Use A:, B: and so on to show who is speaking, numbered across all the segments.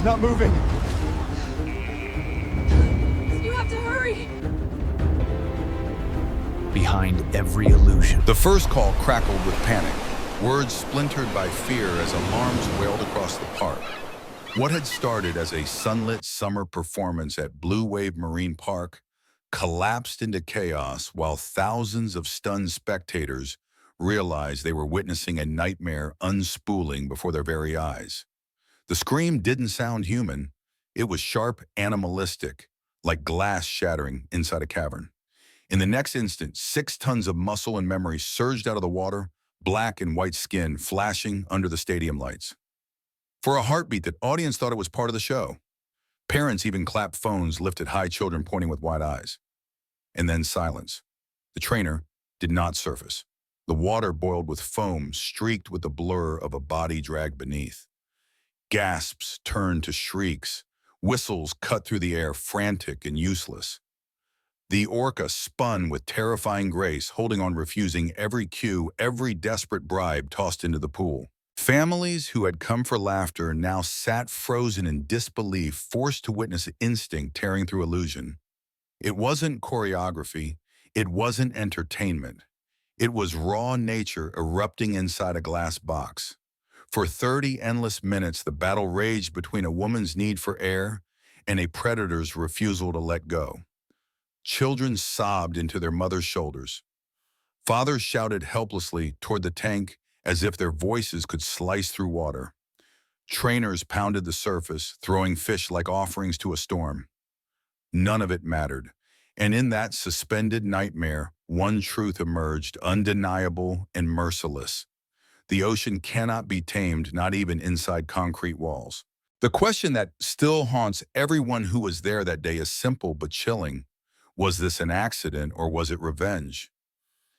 A: She's not moving.
B: You have to hurry.
C: Behind every illusion,
D: The first call crackled with panic, words splintered by fear as alarms wailed across the park. What had started as a sunlit summer performance at Blue Wave Marine Park collapsed into chaos while thousands of stunned spectators realized they were witnessing a nightmare unspooling before their very eyes. The scream didn't sound human. It was sharp, animalistic, like glass shattering inside a cavern. In the next instant, 6 tons of muscle and memory surged out of the water, black and white skin flashing under the stadium lights. For a heartbeat, the audience thought it was part of the show. Parents even clapped phones, lifted high, children pointing with wide eyes. And then silence. The trainer did not surface. The water boiled with foam, streaked with the blur of a body dragged beneath. Gasps turned to shrieks. Whistles cut through the air, frantic and useless. The Orca spun with terrifying grace, holding on, refusing every cue, every desperate bribe tossed into the pool. Families who had come for laughter now sat frozen in disbelief, forced to witness instinct tearing through illusion. It wasn't choreography. It wasn't entertainment. It was raw nature erupting inside a glass box. For 30 endless minutes, the battle raged between a woman's need for air and a predator's refusal to let go. Children sobbed into their mothers' shoulders. Fathers shouted helplessly toward the tank as if their voices could slice through water. Trainers pounded the surface, throwing fish like offerings to a storm. None of it mattered. And in that suspended nightmare, one truth emerged, undeniable and merciless. The ocean cannot be tamed, not even inside concrete walls. The question that still haunts everyone who was there that day is simple but chilling. Was this an accident or was it revenge?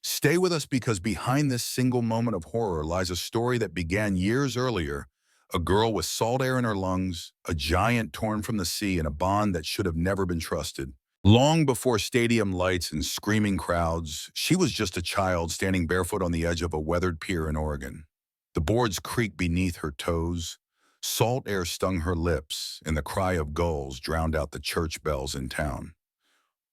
D: Stay with us, because behind this single moment of horror lies a story that began years earlier. A girl with salt air in her lungs, a giant torn from the sea, and a bond that should have never been trusted. Long before stadium lights and screaming crowds, she was just a child standing barefoot on the edge of a weathered pier in Oregon. The boards creaked beneath her toes, salt air stung her lips, and the cry of gulls drowned out the church bells in town.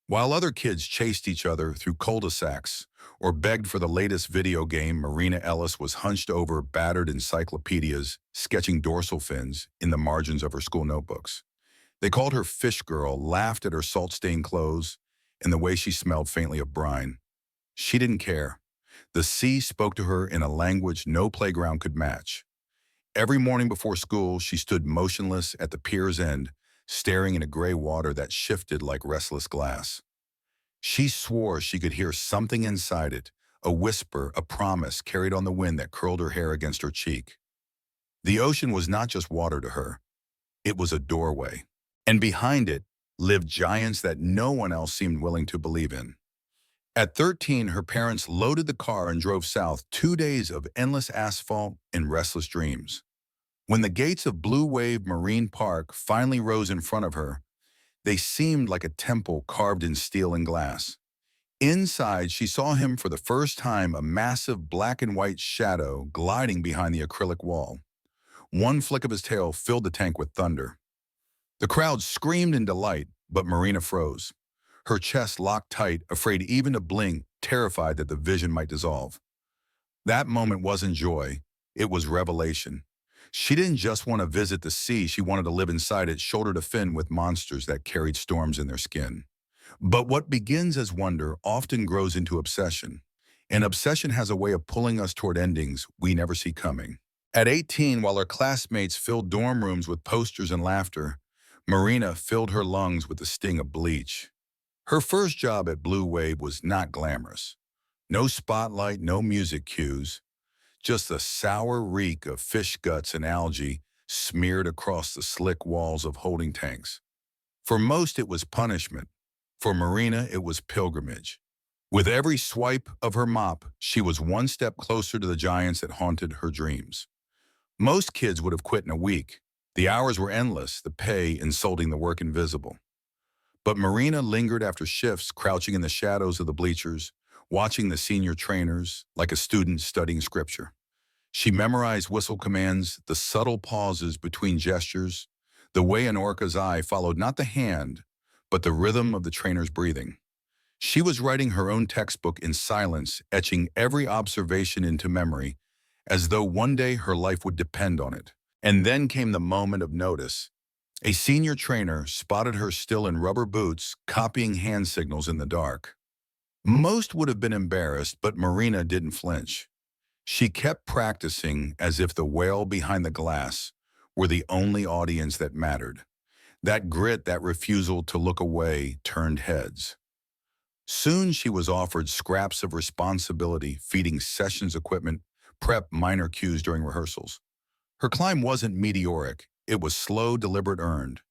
D: While other kids chased each other through cul-de-sacs or begged for the latest video game, Marina Ellis was hunched over battered encyclopedias, sketching dorsal fins in the margins of her school notebooks. They called her Fish Girl, laughed at her salt-stained clothes, and the way she smelled faintly of brine. She didn't care. The sea spoke to her in a language no playground could match. Every morning before school, she stood motionless at the pier's end, staring into gray water that shifted like restless glass. She swore she could hear something inside it, a whisper, a promise carried on the wind that curled her hair against her cheek. The ocean was not just water to her. It was a doorway. And behind it lived giants that no one else seemed willing to believe in. At 13, her parents loaded the car and drove south, 2 days of endless asphalt and restless dreams. When the gates of Blue Wave Marine Park finally rose in front of her, they seemed like a temple carved in steel and glass. Inside, she saw him for the first time, a massive black and white shadow gliding behind the acrylic wall. One flick of his tail filled the tank with thunder. The crowd screamed in delight, but Marina froze. Her chest locked tight, afraid even to blink, terrified that the vision might dissolve. That moment wasn't joy, it was revelation. She didn't just want to visit the sea, she wanted to live inside it, shoulder to fin with monsters that carried storms in their skin. But what begins as wonder often grows into obsession. And obsession has a way of pulling us toward endings we never see coming. At 18, while her classmates filled dorm rooms with posters and laughter, Marina filled her lungs with the sting of bleach. Her first job at Blue Wave was not glamorous. No spotlight, no music cues. Just the sour reek of fish guts and algae smeared across the slick walls of holding tanks. For most, it was punishment. For Marina, it was pilgrimage. With every swipe of her mop, she was one step closer to the giants that haunted her dreams. Most kids would have quit in a week. The hours were endless, the pay insulting the work invisible. But Marina lingered after shifts, crouching in the shadows of the bleachers, watching the senior trainers like a student studying scripture. She memorized whistle commands, the subtle pauses between gestures, the way an orca's eye followed not the hand, but the rhythm of the trainer's breathing. She was writing her own textbook in silence, etching every observation into memory, as though one day her life would depend on it. And then came the moment of notice. A senior trainer spotted her still in rubber boots, copying hand signals in the dark. Most would have been embarrassed, but Marina didn't flinch. She kept practicing as if the whale behind the glass were the only audience that mattered. That grit, that refusal to look away, turned heads. Soon she was offered scraps of responsibility, feeding sessions equipment, prep minor cues during rehearsals. Her climb wasn't meteoric, it was slow, deliberate, earned.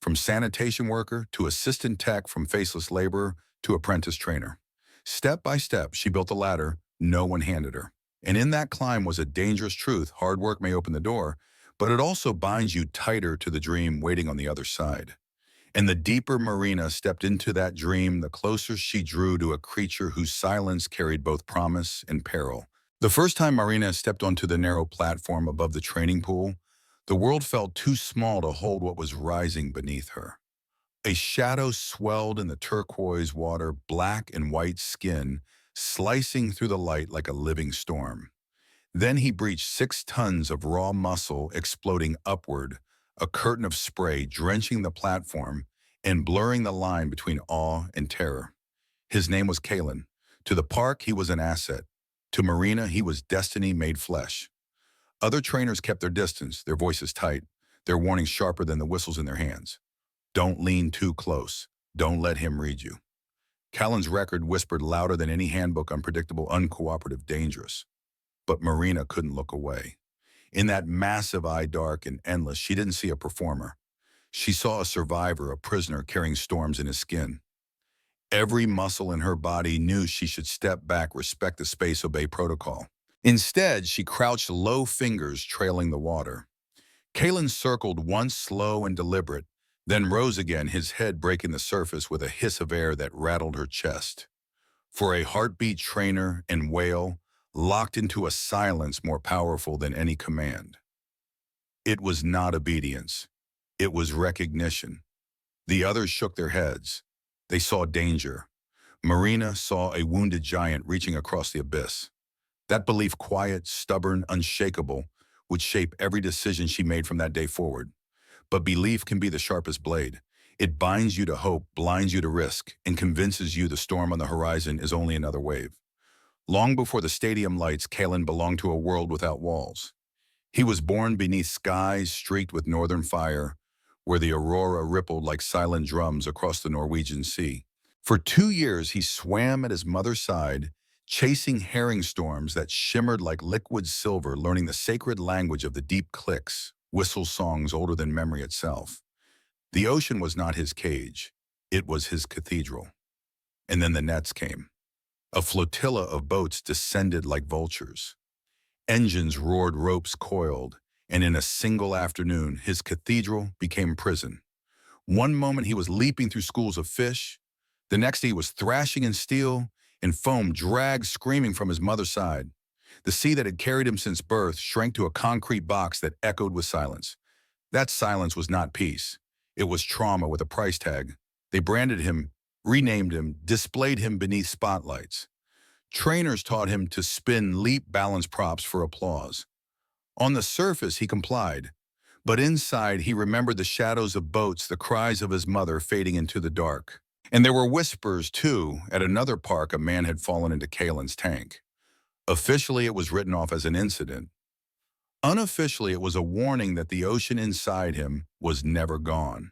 D: From sanitation worker to assistant tech, from faceless laborer to apprentice trainer. Step by step, she built a ladder no one handed her. And in that climb was a dangerous truth: hard work may open the door, but it also binds you tighter to the dream waiting on the other side. And the deeper Marina stepped into that dream, the closer she drew to a creature whose silence carried both promise and peril. The first time Marina stepped onto the narrow platform above the training pool, the world felt too small to hold what was rising beneath her. A shadow swelled in the turquoise water, black and white skin, slicing through the light like a living storm. Then he breached 6 tons of raw muscle exploding upward, a curtain of spray drenching the platform and blurring the line between awe and terror. His name was Kalen. To the park, he was an asset. To Marina, he was destiny made flesh. Other trainers kept their distance, their voices tight, their warnings sharper than the whistles in their hands. Don't lean too close. Don't let him read you. Callan's record whispered louder than any handbook: unpredictable, uncooperative, dangerous. But Marina couldn't look away. In that massive eye, dark and endless, she didn't see a performer. She saw a survivor, a prisoner carrying storms in his skin. Every muscle in her body knew she should step back, respect the space, obey protocol. Instead, she crouched, low fingers trailing the water. Kalen circled once, slow and deliberate, then rose again, his head breaking the surface with a hiss of air that rattled her chest. For a heartbeat trainer and whale, locked into a silence more powerful than any command. It was not obedience. It was recognition. The others shook their heads. They saw danger. Marina saw a wounded giant reaching across the abyss. That belief, quiet, stubborn, unshakable, would shape every decision she made from that day forward. But belief can be the sharpest blade. It binds you to hope, blinds you to risk, and convinces you the storm on the horizon is only another wave. Long before the stadium lights, Kalen belonged to a world without walls. He was born beneath skies streaked with northern fire, where the aurora rippled like silent drums across the Norwegian Sea. For 2 years, he swam at his mother's side, chasing herring storms that shimmered like liquid silver, learning the sacred language of the deep clicks, whistle songs older than memory itself. The ocean was not his cage. It was his cathedral. And then the nets came. A flotilla of boats descended like vultures. Engines roared, ropes coiled, and in a single afternoon, his cathedral became prison. One moment he was leaping through schools of fish. The next he was thrashing in steel and foam, dragged screaming from his mother's side. The sea that had carried him since birth shrank to a concrete box that echoed with silence. That silence was not peace. It was trauma with a price tag. They branded him, renamed him, displayed him beneath spotlights. Trainers taught him to spin leap balance props for applause. On the surface, he complied, but inside he remembered the shadows of boats, the cries of his mother fading into the dark. And there were whispers, too. At another park, a man had fallen into Kalen's tank. Officially, it was written off as an incident. Unofficially, it was a warning that the ocean inside him was never gone.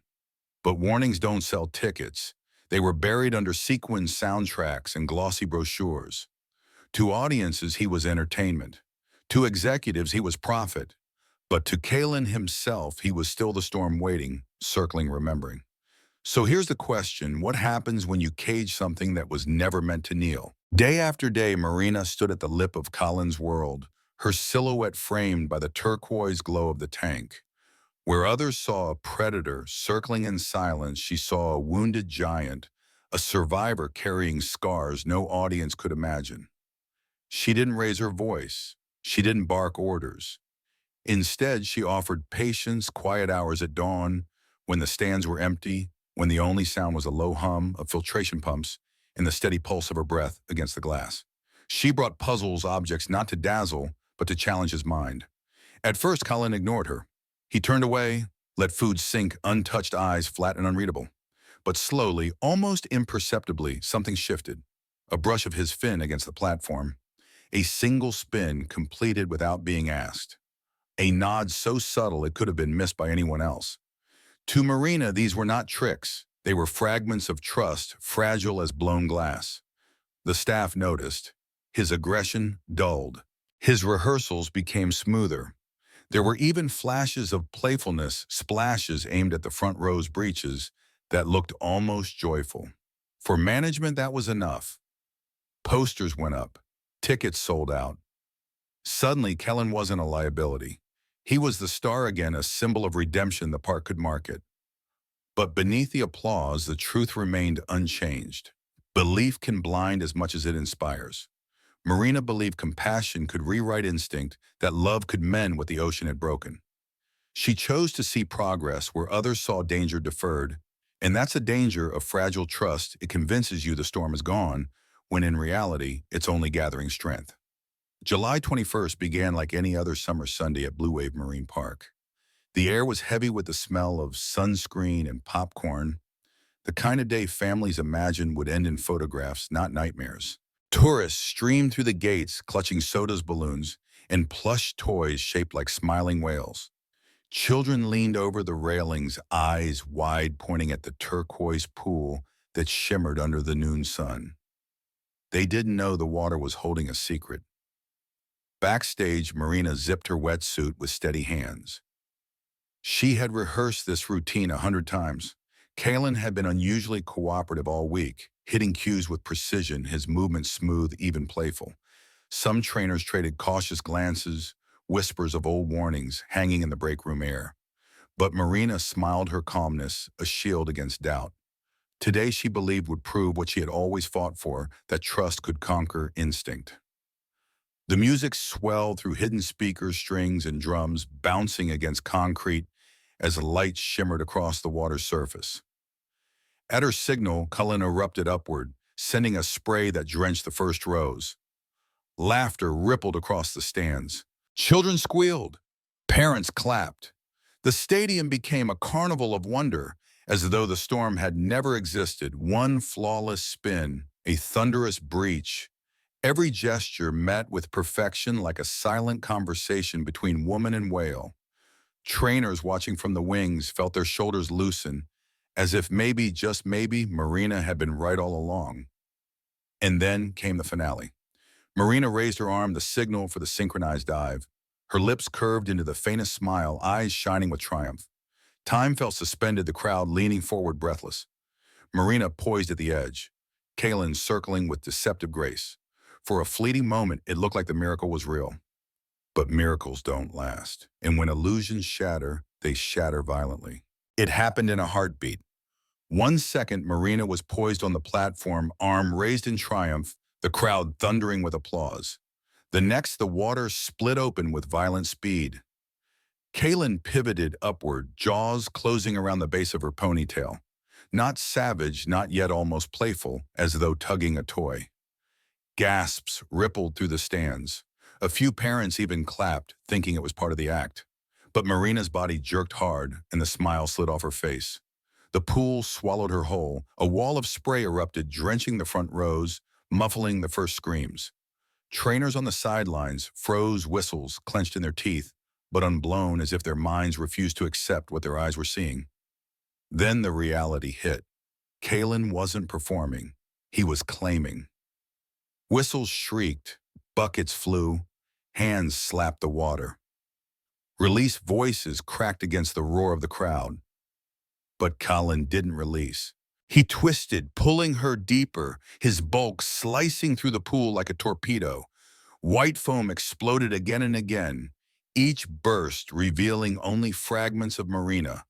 D: But warnings don't sell tickets. They were buried under sequined soundtracks and glossy brochures. To audiences, he was entertainment. To executives, he was profit. But to Kalen himself, he was still the storm waiting, circling, remembering. So here's the question: what happens when you cage something that was never meant to kneel? Day after day, Marina stood at the lip of Colin's world, her silhouette framed by the turquoise glow of the tank. Where others saw a predator circling in silence, she saw a wounded giant, a survivor carrying scars no audience could imagine. She didn't raise her voice. She didn't bark orders. Instead, she offered patience, quiet hours at dawn, when the stands were empty, when the only sound was a low hum of filtration pumps and the steady pulse of her breath against the glass. She brought puzzles objects not to dazzle, but to challenge his mind. At first, Colin ignored her. He turned away, let food sink, untouched eyes flat and unreadable. But slowly, almost imperceptibly, something shifted. A brush of his fin against the platform. A single spin completed without being asked. A nod so subtle it could have been missed by anyone else. To Marina, these were not tricks. They were fragments of trust, fragile as blown glass. The staff noticed. His aggression dulled. His rehearsals became smoother. There were even flashes of playfulness, splashes aimed at the front row's breeches that looked almost joyful. For management, that was enough. Posters went up. Tickets sold out. Suddenly, Kellen wasn't a liability. He was the star again, a symbol of redemption the park could market. But beneath the applause, the truth remained unchanged. Belief can blind as much as it inspires. Marina believed compassion could rewrite instinct, that love could mend what the ocean had broken. She chose to see progress where others saw danger deferred, and that's a danger of fragile trust. It convinces you the storm is gone, when in reality, it's only gathering strength. July 21st began like any other summer Sunday at Blue Wave Marine Park. The air was heavy with the smell of sunscreen and popcorn, the kind of day families imagined would end in photographs, not nightmares. Tourists streamed through the gates, clutching sodas, balloons, and plush toys shaped like smiling whales. Children leaned over the railings, eyes wide, pointing at the turquoise pool that shimmered under the noon sun. They didn't know the water was holding a secret. Backstage, Marina zipped her wetsuit with steady hands. She had rehearsed this routine 100 times. Kalen had been unusually cooperative all week, hitting cues with precision, his movements smooth, even playful. Some trainers traded cautious glances, whispers of old warnings hanging in the break room air. But Marina smiled her calmness, a shield against doubt. Today she believed would prove what she had always fought for, that trust could conquer instinct. The music swelled through hidden speakers, strings, and drums, bouncing against concrete as light shimmered across the water's surface. At her signal, Cullen erupted upward, sending a spray that drenched the first rows. Laughter rippled across the stands. Children squealed. Parents clapped. The stadium became a carnival of wonder, as though the storm had never existed. One flawless spin, a thunderous breach. Every gesture met with perfection, like a silent conversation between woman and whale. Trainers watching from the wings felt their shoulders loosen, as if maybe, just maybe, Marina had been right all along. And then came the finale. Marina raised her arm, the signal for the synchronized dive. Her lips curved into the faintest smile, eyes shining with triumph. Time felt suspended, the crowd leaning forward breathless. Marina poised at the edge, Kalen circling with deceptive grace. For a fleeting moment, it looked like the miracle was real. But miracles don't last, and when illusions shatter, they shatter violently. It happened in a heartbeat. 1 second, Marina was poised on the platform, arm raised in triumph, the crowd thundering with applause. The next, the water split open with violent speed. Kalen pivoted upward, jaws closing around the base of her ponytail. Not savage, not yet almost playful, as though tugging a toy. Gasps rippled through the stands. A few parents even clapped, thinking it was part of the act. But Marina's body jerked hard, and the smile slid off her face. The pool swallowed her whole. A wall of spray erupted, drenching the front rows, muffling the first screams. Trainers on the sidelines froze, whistles clenched in their teeth, but unblown as if their minds refused to accept what their eyes were seeing. Then the reality hit. Kalen wasn't performing. He was claiming. Whistles shrieked, buckets flew, hands slapped the water. Release voices cracked against the roar of the crowd. But Colin didn't release. He twisted, pulling her deeper, his bulk slicing through the pool like a torpedo. White foam exploded again and again, each burst revealing only fragments of Marina,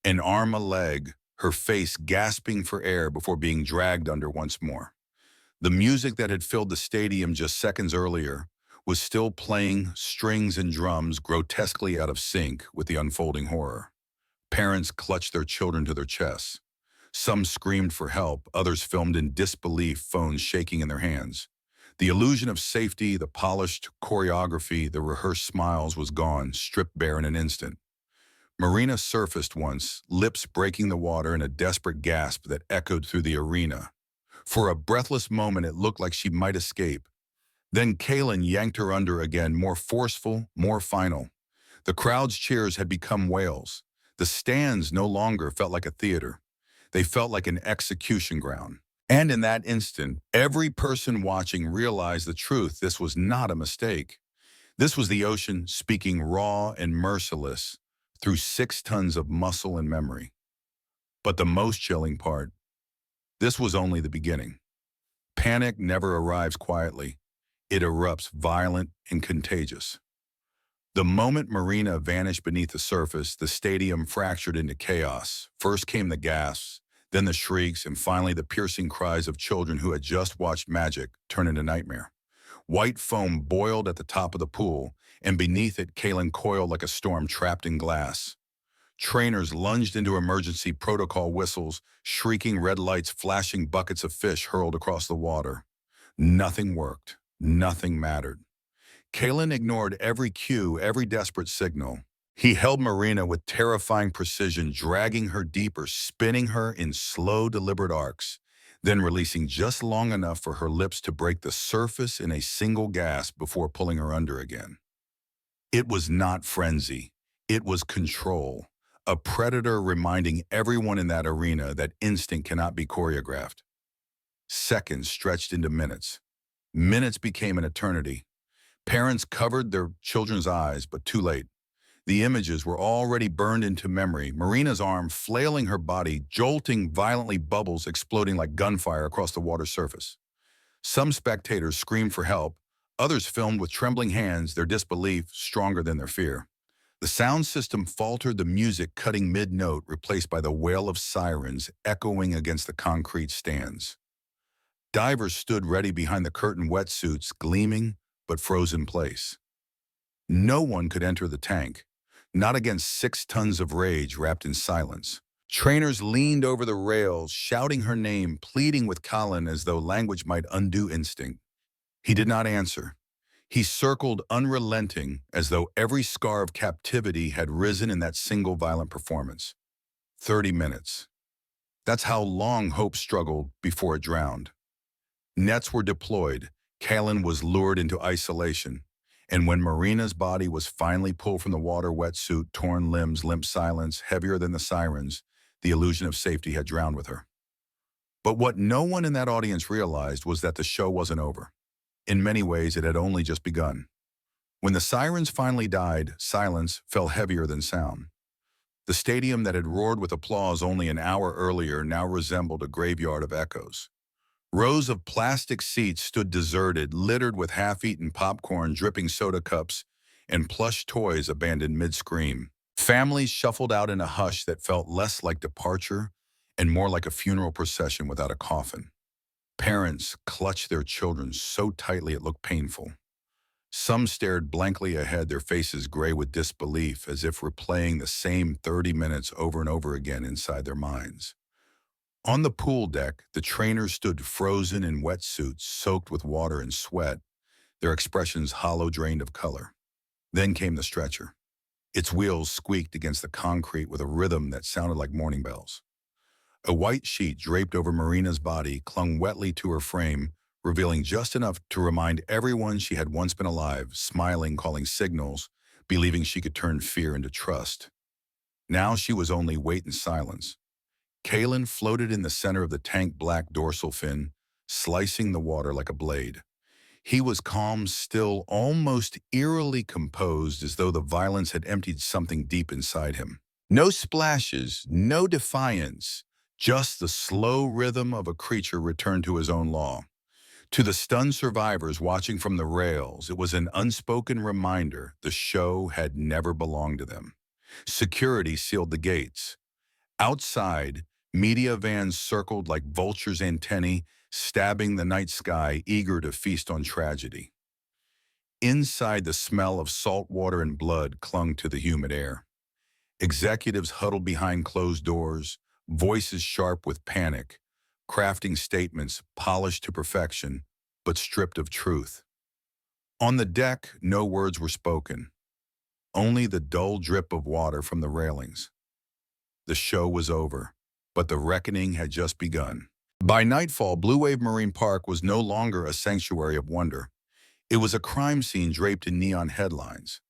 D: an arm, a leg, her face gasping for air before being dragged under once more. The music that had filled the stadium just seconds earlier was still playing, strings and drums grotesquely out of sync with the unfolding horror. Parents clutched their children to their chests. Some screamed for help, others filmed in disbelief, phones shaking in their hands. The illusion of safety, the polished choreography, the rehearsed smiles was gone, stripped bare in an instant. Marina surfaced once, lips breaking the water in a desperate gasp that echoed through the arena. For a breathless moment, it looked like she might escape. Then Kalen yanked her under again, more forceful, more final. The crowd's cheers had become wails. The stands no longer felt like a theater. They felt like an execution ground. And in that instant, every person watching realized the truth. This was not a mistake. This was the ocean speaking raw and merciless through 6 tons of muscle and memory. But the most chilling part, this was only the beginning. Panic never arrives quietly. It erupts violent and contagious. The moment Marina vanished beneath the surface, the stadium fractured into chaos. First came the gasps, then the shrieks, and finally the piercing cries of children who had just watched magic turn into nightmare. White foam boiled at the top of the pool, and beneath it, Kalen coiled like a storm trapped in glass. Trainers lunged into emergency protocol whistles, shrieking red lights, flashing buckets of fish hurled across the water. Nothing worked. Nothing mattered. Kalen ignored every cue, every desperate signal. He held Marina with terrifying precision, dragging her deeper, spinning her in slow, deliberate arcs, then releasing just long enough for her lips to break the surface in a single gasp before pulling her under again. It was not frenzy. It was control. A predator reminding everyone in that arena that instinct cannot be choreographed. Seconds stretched into minutes. Minutes became an eternity. Parents covered their children's eyes, but too late. The images were already burned into memory. Marina's arm flailing her body, jolting violently, bubbles exploding like gunfire across the water's surface. Some spectators screamed for help. Others filmed with trembling hands, their disbelief stronger than their fear. The sound system faltered, the music cutting mid-note, replaced by the wail of sirens echoing against the concrete stands. Divers stood ready behind the curtain, wetsuits gleaming but frozen in place. No one could enter the tank, not against 6 tons of rage wrapped in silence. Trainers leaned over the rails, shouting her name, pleading with Colin as though language might undo instinct. He did not answer. He circled unrelenting, as though every scar of captivity had risen in that single violent performance. 30 minutes. That's how long hope struggled before it drowned. Nets were deployed. Kalen was lured into isolation. And when Marina's body was finally pulled from the water, wetsuit, torn limbs, limp silence, heavier than the sirens, the illusion of safety had drowned with her. But what no one in that audience realized was that the show wasn't over. In many ways, it had only just begun. When the sirens finally died, silence fell heavier than sound. The stadium that had roared with applause only an hour earlier now resembled a graveyard of echoes. Rows of plastic seats stood deserted, littered with half-eaten popcorn, dripping soda cups, and plush toys abandoned mid-scream. Families shuffled out in a hush that felt less like departure and more like a funeral procession without a coffin. Parents clutched their children so tightly it looked painful. Some stared blankly ahead, their faces gray with disbelief, as if replaying the same 30 minutes over and over again inside their minds. On the pool deck, the trainers stood frozen in wetsuits, soaked with water and sweat, their expressions hollow, drained of color. Then came the stretcher. Its wheels squeaked against the concrete with a rhythm that sounded like morning bells. A white sheet draped over Marina's body clung wetly to her frame, revealing just enough to remind everyone she had once been alive, smiling, calling signals, believing she could turn fear into trust. Now she was only weight and silence. Kalen floated in the center of the tank, black dorsal fin, slicing the water like a blade. He was calm, still, almost eerily composed, as though the violence had emptied something deep inside him. No splashes, no defiance, just the slow rhythm of a creature returned to his own law. To the stunned survivors watching from the rails, it was an unspoken reminder the show had never belonged to them. Security sealed the gates. Outside, media vans circled like vultures' antennae, stabbing the night sky, eager to feast on tragedy. Inside, the smell of salt water and blood clung to the humid air. Executives huddled behind closed doors, voices sharp with panic, crafting statements polished to perfection, but stripped of truth. On the deck, no words were spoken, only the dull drip of water from the railings. The show was over, but the reckoning had just begun. By nightfall, Blue Wave Marine Park was no longer a sanctuary of wonder. It was a crime scene draped in neon headlines.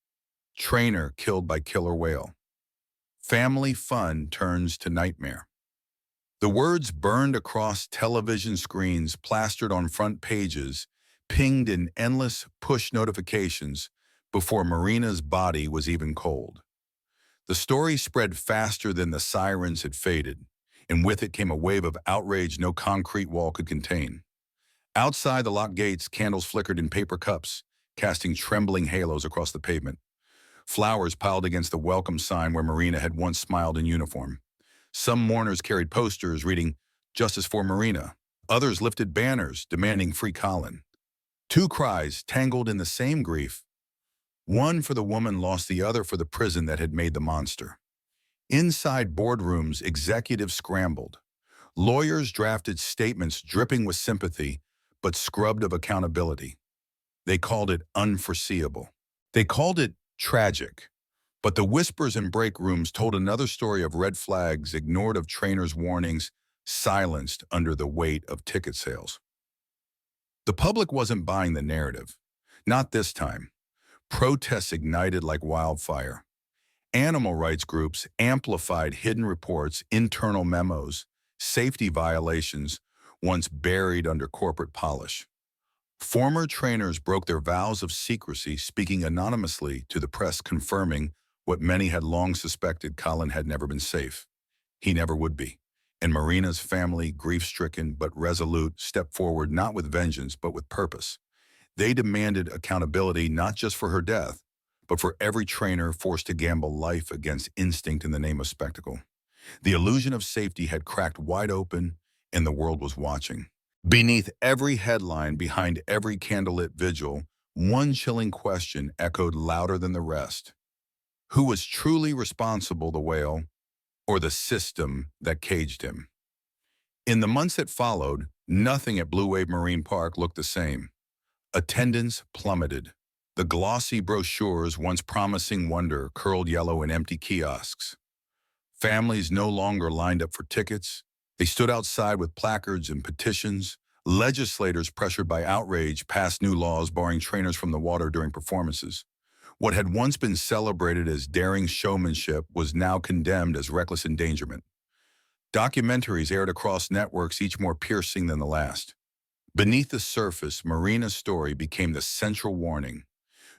D: Trainer killed by killer whale. Family fun turns to nightmare. The words burned across television screens, plastered on front pages, pinged in endless push notifications before Marina's body was even cold. The story spread faster than the sirens had faded, and with it came a wave of outrage no concrete wall could contain. Outside the locked gates, candles flickered in paper cups, casting trembling halos across the pavement. Flowers piled against the welcome sign where Marina had once smiled in uniform. Some mourners carried posters reading, "Justice for Marina." Others lifted banners demanding free Colin. Two cries tangled in the same grief. One for the woman lost, the other for the prison that had made the monster. Inside boardrooms, executives scrambled. Lawyers drafted statements dripping with sympathy, but scrubbed of accountability. They called it unforeseeable. They called it tragic. But the whispers in break rooms told another story of red flags ignored, of trainers' warnings silenced under the weight of ticket sales. The public wasn't buying the narrative. Not this time. Protests ignited like wildfire. Animal rights groups amplified hidden reports, internal memos, safety violations once buried under corporate polish. Former trainers broke their vows of secrecy, speaking anonymously to the press, confirming what many had long suspected: Colin had never been safe. He never would be. And Marina's family, grief-stricken but resolute, stepped forward not with vengeance but with purpose. They demanded accountability not just for her death, but for every trainer forced to gamble life against instinct in the name of spectacle. The illusion of safety had cracked wide open, and the world was watching. Beneath every headline, behind every candlelit vigil, one chilling question echoed louder than the rest. Who was truly responsible, the whale, or the system that caged him? In the months that followed, nothing at Blue Wave Marine Park looked the same. Attendance plummeted. The glossy brochures, once promising wonder, curled yellow in empty kiosks. Families no longer lined up for tickets. They stood outside with placards and petitions. Legislators, pressured by outrage, passed new laws barring trainers from the water during performances. What had once been celebrated as daring showmanship was now condemned as reckless endangerment. Documentaries aired across networks, each more piercing than the last. Beneath the surface, Marina's story became the central warning.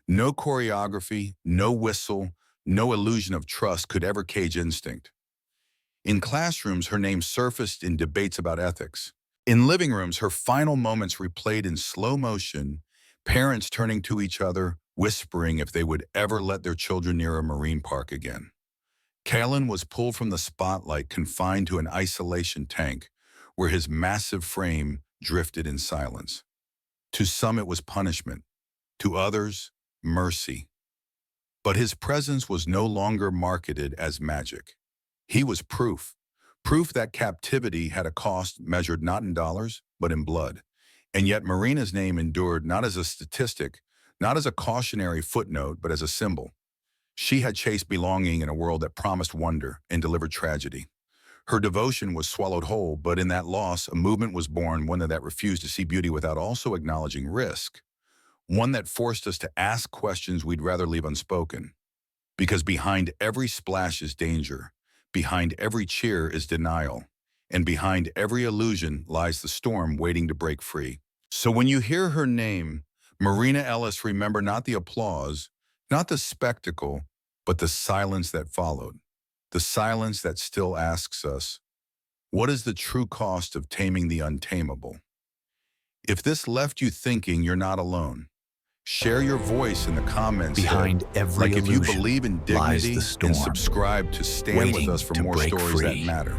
D: No choreography, no whistle, no illusion of trust could ever cage instinct. In classrooms, her name surfaced in debates about ethics. In living rooms, her final moments replayed in slow motion, parents turning to each other, whispering if they would ever let their children near a marine park again. Colin was pulled from the spotlight, confined to an isolation tank, where his massive frame drifted in silence. To some it was punishment, to others, mercy. But his presence was no longer marketed as magic. He was proof that captivity had a cost measured not in dollars, but in blood. And yet Marina's name endured not as a statistic, not as a cautionary footnote, but as a symbol. She had chased belonging in a world that promised wonder and delivered tragedy. Her devotion was swallowed whole, but in that loss, a movement was born, one that refused to see beauty without also acknowledging risk. One that forced us to ask questions we'd rather leave unspoken. Because behind every splash is danger, behind every cheer is denial, and behind every illusion lies the storm waiting to break free. So when you hear her name, Marina Ellis, remember not the applause, not the spectacle, but the silence that followed. The silence that still asks us, what is the true cost of taming the untamable? If this left you thinking, you're not alone. Share your voice in the comments.
C: Behind every
D: like if you
C: illusion
D: believe in
C: lies
D: dignity,
C: the storm,
D: and subscribe to stand with
C: waiting
D: us for
C: to
D: more
C: break
D: stories
C: free.
D: that matter.